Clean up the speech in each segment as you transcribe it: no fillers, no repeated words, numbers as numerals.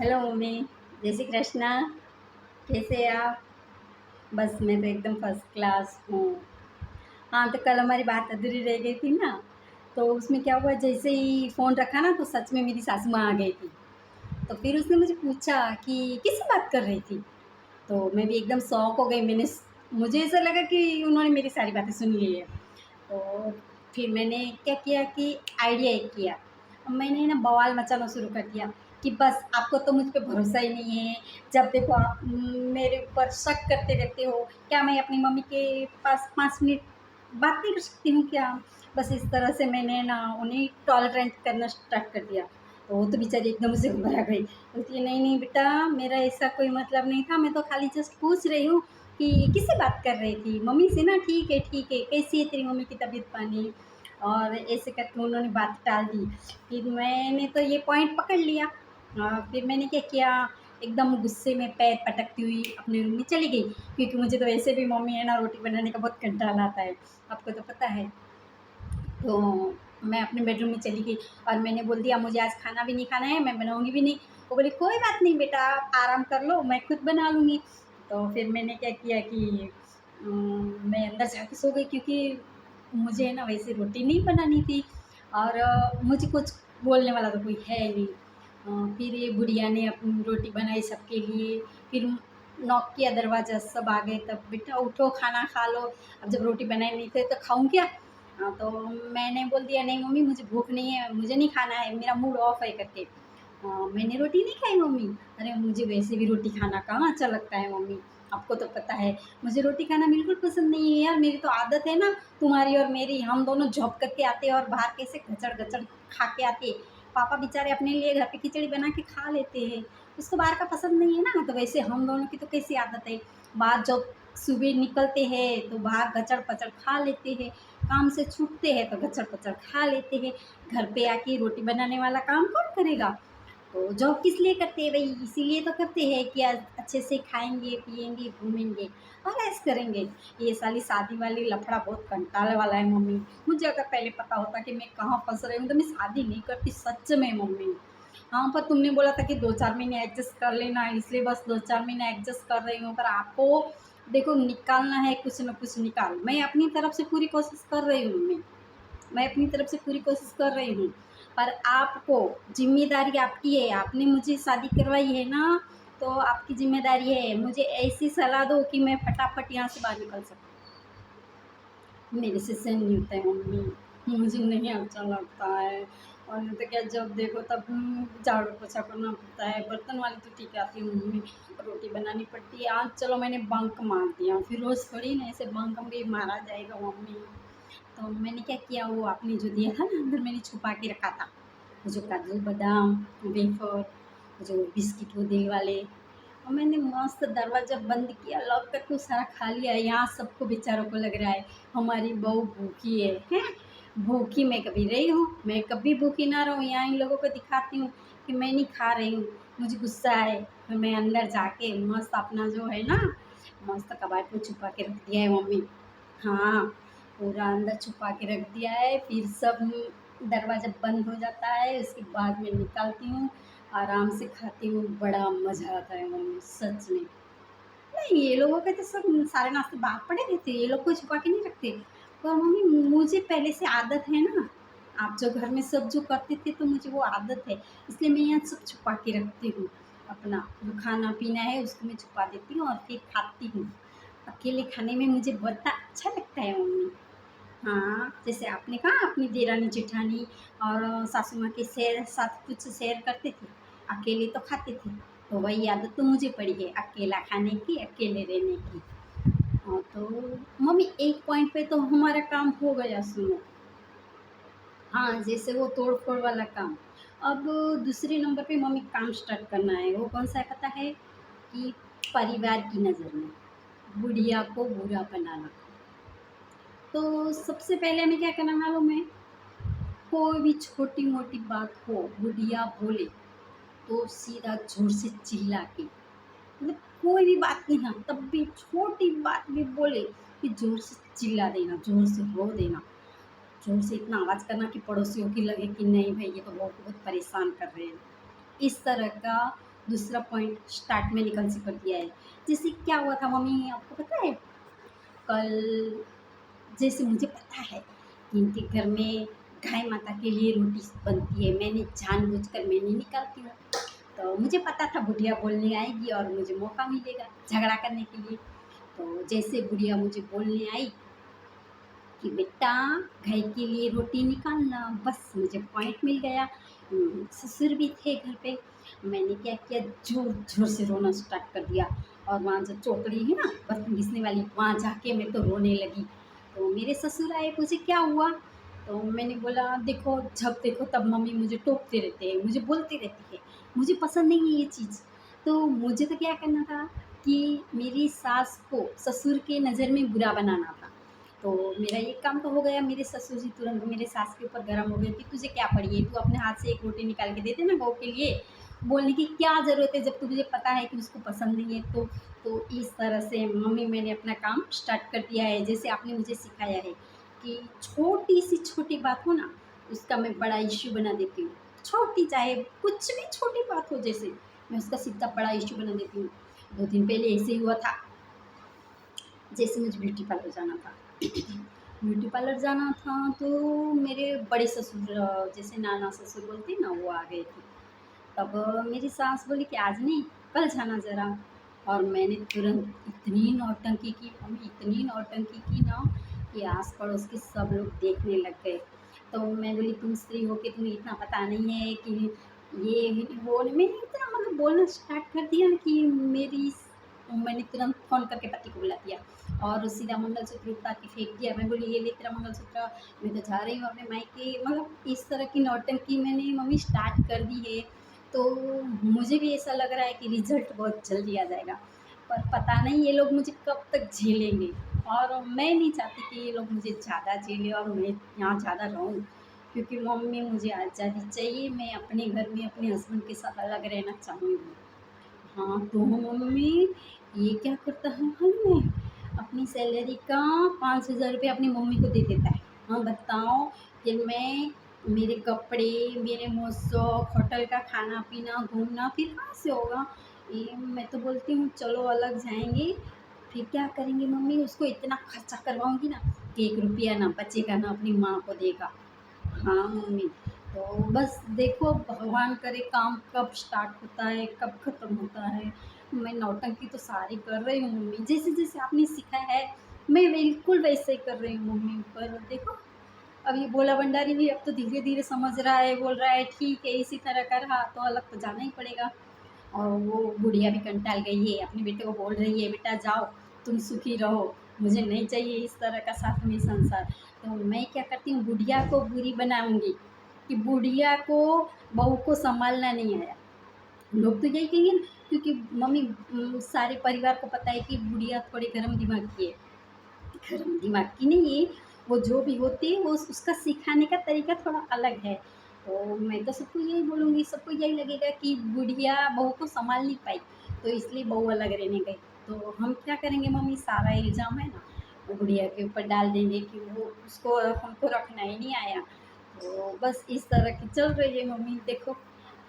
Hello mummy. जय श्री कृष्णा। कैसे हैं आप? बस मैं तो एकदम फर्स्ट क्लास हूँ। हाँ, तो कल हमारी बात अधूरी रह गई थी ना, तो उसमें क्या हुआ, जैसे ही फ़ोन रखा ना तो सच में मेरी सासू माँ आ गई थी। तो फिर उसने मुझे पूछा कि किससे बात कर रही थी? तो मैं भी एकदम शॉक हो गई। मुझे ऐसा लगा कि उन्होंने मेरी सारी बातें सुन ली है। तो फिर मैंने क्या किया कि आइडिया एक किया। मैंने ना बवाल मचाना शुरू कर दिया कि बस आपको तो मुझ पे भरोसा ही नहीं है। जब देखो आप मेरे ऊपर शक करते रहते हो। क्या मैं अपनी मम्मी के पास 5 मिनट बात नहीं कर सकती हूँ क्या? बस इस तरह से मैंने ना उन्हें टॉलरेंट करना स्टार्ट कर दिया। तो वो तो बेचारी एकदम से घबरा गई। बोलती है, "नहीं, नहीं बेटा, मेरा ऐसा कोई मतलब नहीं था। मैं तो खाली जस्ट पूछ रही हूँ कि किससे बात कर रही थी? मम्मी से ना। ठीक है, कैसी है तेरी मम्मी की तबीयत पानी?" और ऐसे करके उन्होंने बात टाल दी। फिर मैंने तो ये पॉइंट पकड़ लिया। फिर मैंने क्या किया, एकदम गुस्से में पैर पटकती हुई अपने रूम में चली गई, क्योंकि मुझे तो वैसे भी मम्मी है ना रोटी बनाने का बहुत कंटाला आता है, आपको तो पता है। तो मैं अपने बेडरूम में चली गई और मैंने बोल दिया मुझे आज खाना भी नहीं खाना है, मैं बनाऊँगी भी नहीं। वो बोली कोई बात नहीं बेटा, आप आराम कर लो, मैं खुद बना लूँगी। तो फिर मैंने क्या किया कि मैं अंदर जाके सो गई, क्योंकि मुझे है ना वैसे रोटी नहीं बनानी थी और मुझे कुछ बोलने वाला तो कोई है नहीं। फिर ये बुढ़िया ने अपनी रोटी बनाई सबके लिए। फिर नॉक किया दरवाज़ा, सब आ गए, तब बेटा उठो खाना खा लो। अब जब रोटी बनाई नहीं थी तो खाऊँ क्या? तो मैंने बोल दिया नहीं मम्मी मुझे भूख नहीं है, मुझे नहीं खाना है, मेरा मूड ऑफ है करके। मैंने रोटी नहीं खाई मम्मी। अरे मुझे वैसे भी रोटी खाना कहाँ अच्छा लगता है मम्मी, आपको तो पता है। मुझे रोटी खाना बिल्कुल पसंद नहीं है यार, मेरी तो आदत है ना, तुम्हारी और मेरी, हम दोनों जॉब करके आते हैं और बाहर कैसे घचड़-घचड़ खा के आते हैं। पापा बेचारे अपने लिए घर पे खिचड़ी बना के खा लेते हैं, उसको बाहर का पसंद नहीं है ना, तो वैसे हम दोनों की तो कैसी आदत है, बाहर जब सुबह निकलते हैं तो बाहर गचड़-पचड़ खा लेते हैं, काम से छूटते हैं तो गचड़-पचड़ खा लेते हैं, घर पे आके रोटी बनाने वाला काम कौन करेगा? तो जॉब किस लिए करते हैं भई? इसीलिए तो करते हैं कि अच्छे से खाएँगे, पिएँगे, घूमेंगे और ऐश करेंगे। ये साली शादी वाली लफड़ा बहुत कंटाल वाला है मम्मी। मुझे अगर पहले पता होता कि मैं कहाँ फँस रही हूँ तो मैं शादी नहीं करती सच में मम्मी। हाँ, पर तुमने बोला था कि 2-4 महीने एडजस्ट कर लेना, इसलिए बस 2-4 महीने एडजस्ट कर रही हूँ। पर आपको देखो निकालना है, कुछ न कुछ निकाल। मैं अपनी तरफ से पूरी कोशिश कर रही हूँ मम्मी। मैं अपनी तरफ से पूरी कोशिश कर रही हूँ, पर आपको ज़िम्मेदारी आपकी है, आपने मुझे शादी करवाई है ना, तो आपकी ज़िम्मेदारी है, मुझे ऐसी सलाह दो कि मैं फटाफट यहाँ से बाहर निकल सकूँ। मेरे से सहन नहीं होता है मम्मी, मुझे नहीं अच्छा लगता है। और नहीं तो क्या, जब देखो तब झाड़ू पोछा करना पड़ता है, बर्तन वाली तो ठीक है आती है मम्मी, रोटी बनानी पड़ती है। आज चलो मैंने बंक मार दिया, फिर रोज़ थोड़ी ना ऐसे बंक भी मारा जाएगा मम्मी। तो मैंने क्या किया, वो आपने जो दिया था ना अंदर मैंने छुपा के रखा था, वो जो काजू बादाम, वेफर, वो जो बिस्किट वो दिल वाले, और मैंने मस्त दरवाज़ा बंद किया, लॉक करके वो सारा खा लिया। यहाँ सबको बेचारों को लग रहा है हमारी बहू भूखी है, हैं? भूखी मैं कभी रही हूँ? मैं कभी भूखी ना रहूँ। यहाँ इन लोगों को दिखाती हूँ कि मैं नहीं खा रही हूँ, मुझे गुस्सा है। फिर मैं अंदर जाके मस्त अपना जो है ना, मस्त कबाड़ को छुपा के रख दिया है मम्मी। हाँ, पूरा अंदर छुपा के रख दिया है, फिर सब दरवाज़ा बंद हो जाता है, उसके बाद मैं निकालती हूँ, आराम से खाती हूँ, बड़ा मज़ा आता है मम्मी सच में। नहीं, ये लोगों के तो सब सारे नाश्ते बाहर पड़े रहते हैं, ये लोग कोई छुपा के नहीं रखते। पर मम्मी मुझे पहले से आदत है ना, आप जो घर में सब जो करते थे तो मुझे वो आदत है, इसलिए मैं यहाँ सब छुपा के रखती हूँ। अपना जो खाना-पीना है उसको मैं छुपा देती हूँ और फिर खाती हूँ। अकेले खाने में मुझे बड़ा अच्छा लगता है मम्मी। हाँ, जैसे आपने कहा अपनी देरानी-जेठानी और सासू माँ के साथ कुछ शेयर करते थे, अकेले तो खाते थे, तो वही आदत तो मुझे पड़ी है, अकेला खाने की, अकेले रहने की। तो मम्मी एक पॉइंट पे तो हमारा काम हो गया सुनो। हाँ, जैसे वो तोड़-फोड़ वाला काम। अब दूसरे नंबर पे मम्मी काम स्टार्ट करना है, वो कौन-सा है पता है? कि परिवार की नज़र में बुढ़िया को बुरा बनाना। तो सबसे पहले हमें क्या करना मालूम है? कोई भी छोटी-मोटी बात हो, बुढ़िया बोले, तो सीधा ज़ोर से चिल्ला के, मतलब कोई भी बात नहीं, हाँ, तब भी छोटी बात भी बोले कि ज़ोर से चिल्ला देना, ज़ोर से रो देना, ज़ोर से इतना आवाज़ करना कि पड़ोसियों की लगे कि नहीं भई ये तो बहू को बहुत परेशान कर रहे हैं। इस तरह का दूसरा पॉइंट स्टार्ट में निकल से कर दिया है। जैसे क्या हुआ था मम्मी आपको पता है? कल जैसे मुझे पता है कि इनके घर में गाय माता के लिए रोटी बनती है, मैंने जानबूझकर मैं नहीं निकालती हूँ। तो मुझे पता था बुढ़िया बोलने आएगी और मुझे मौका मिलेगा झगड़ा करने के लिए। तो जैसे बुढ़िया मुझे बोलने आई कि बेटा गाय के लिए रोटी निकालना, बस मुझे पॉइंट मिल गया। ससुर भी थे घर पे। मैंने क्या किया, जोर जोर से रोना स्टार्ट कर दिया। और वहाँ जो चौकड़ी है ना बर्तन घिसने वाली, वहाँ जाके मैं तो रोने लगी। तो मेरे ससुर आए, पूछे क्या हुआ? तो मैंने बोला देखो, जब देखो तब मम्मी मुझे टोकते रहते हैं, मुझे बोलती रहती है, मुझे पसंद नहीं है ये चीज़। तो मुझे तो क्या करना था कि मेरी सास को ससुर के नज़र में बुरा बनाना था। तो मेरा ये काम तो हो गया। मेरे ससुर जी तुरंत मेरे सास के ऊपर गर्म हो गए कि तुझे क्या पड़ी है, तू अपने हाथ से एक रोटी निकाल के दे दे ना बहू के लिए, बोलने की क्या ज़रूरत है जब तुझे पता है कि उसको पसंद नहीं है। तो इस तरह से मम्मी मैंने अपना काम स्टार्ट कर दिया है। जैसे आपने मुझे सिखाया है कि छोटी सी छोटी बात हो ना, उसका मैं बड़ा इश्यू बना देती हूँ। छोटी चाहे कुछ भी छोटी बात हो, जैसे मैं उसका सीधा बड़ा इश्यू बना देती हूँ। 2 दिन पहले ऐसे ही हुआ था। जैसे मुझे ब्यूटी पार्लर जाना था। ब्यूटी पार्लर जाना था तो मेरे बड़े ससुर, जैसे नाना ससुर बोलते हैं ना, वो आ गए थे। तब मेरी सास बोली कि आज नहीं, कल जाना ज़रा। और मैंने तुरंत इतनी नौटंकी की मम्मी, इतनी नौटंकी की ना कि आस पड़ोस के सब लोग देखने लग गए। तो मैं बोली तुम स्त्री हो के तुम्हें इतना पता नहीं है कि ये वो, मैंने इतना मतलब बोलना स्टार्ट कर दिया कि मेरी, मैंने तुरंत फ़ोन करके पति को बुला दिया और सीधा मंगलसूत्र उतार के फेंक दिया। मैं बोली ये ले तेरा मंगलसूत्र, मैं तो जा रही हूँ अपने मायके। मतलब इस तरह की नौटंकी मैंने मम्मी स्टार्ट कर दी है। तो मुझे भी ऐसा लग रहा है कि रिज़ल्ट बहुत जल्दी आ जाएगा, पर पता नहीं ये लोग मुझे कब तक झेलेंगे। और मैं नहीं चाहती कि ये लोग मुझे ज़्यादा झेलें और मैं यहाँ ज़्यादा रहूँ, क्योंकि मम्मी मुझे आज़ादी चाहिए। मैं अपने घर में अपने हस्बैंड के साथ अलग रहना चाहूँगी। हाँ, तो मम्मी ये क्या करता है मालूम है? अपनी सैलरी का 5,000 रुपये अपनी मम्मी को दे देता है। हाँ, बताओ कि मैं, मेरे कपड़े, मेरे शौक, होटल का खाना-पीना, घूमना फिर कहाँ से होगा? ये मैं तो बोलती हूँ चलो अलग जाएँगे, फिर क्या करेंगे मम्मी, उसको इतना खर्चा करवाऊँगी ना कि 1 रुपया ना बचेगा ना अपनी माँ को देगा। हाँ मम्मी, तो बस देखो भगवान करे काम कब स्टार्ट होता है, कब ख़त्म होता है। मैं नौटंकी तो सारी कर रही हूँ मम्मी, जैसे-जैसे आपने सिखाया है, मैं बिल्कुल वैसे ही कर रही हूँ मम्मी। पर देखो, अब ये भोला भंडारी भी अब तो धीरे-धीरे समझ रहा है, बोल रहा है ठीक है इसी तरह का रहा तो अलग तो जाना ही पड़ेगा। और वो बुढ़िया भी कंटाल गई है, अपने बेटे को बोल रही है बेटा जाओ, तुम सुखी रहो, मुझे नहीं चाहिए इस तरह का साथ में संसार। तो मैं क्या करती हूँ, बुढ़िया को बुरी बनाऊँगी कि बुढ़िया को, बहू को सँभालना नहीं आया। लोग तो यही कहेंगे ना, क्योंकि मम्मी सारे परिवार को पता है कि बुढ़िया थोड़ी गरम दिमाग की है। गरम दिमाग की नहीं है, वो जो भी होती है वो उसका सिखाने का तरीका थोड़ा अलग है। तो मैं तो सबको यही बोलूँगी, सबको यही लगेगा कि बुढ़िया बहू को सँभाल नहीं पाई, तो इसलिए बहू अलग रहने गई। तो हम क्या करेंगे मम्मी, सारा इल्ज़ाम है ना वो बुढ़िया के ऊपर डाल देंगे कि वो, उसको हमको रखना ही नहीं आया। तो बस इस तरह की चल रही है मम्मी देखो।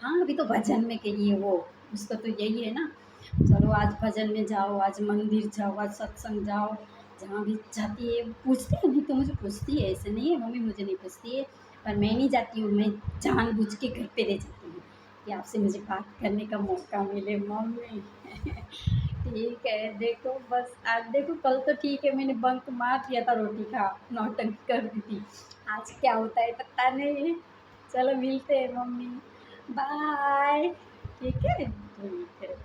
हाँ, अभी तो भजन में गई है वो, उसका तो यही है ना, चलो आज भजन में जाओ, आज मंदिर जाओ, आज सत्संग जाओ। जहाँ भी जाती है पूछती है, नहीं तो मुझे पूछती है, ऐसे नहीं है मम्मी मुझे नहीं पूछती है, पर मैं नहीं जाती हूँ, मैं जानबूझ के घर पे रह जाती हूँ कि आपसे मुझे बात करने का मौका मिले मम्मी। ठीक है, देखो बस आज देखो, कल तो ठीक है मैंने बंक मार दिया था रोटी का, नौटंकी कर दी थी। आज क्या होता है पता नहीं। चलो मिलते हैं मम्मी, बाय। ठीक है, ठीक है।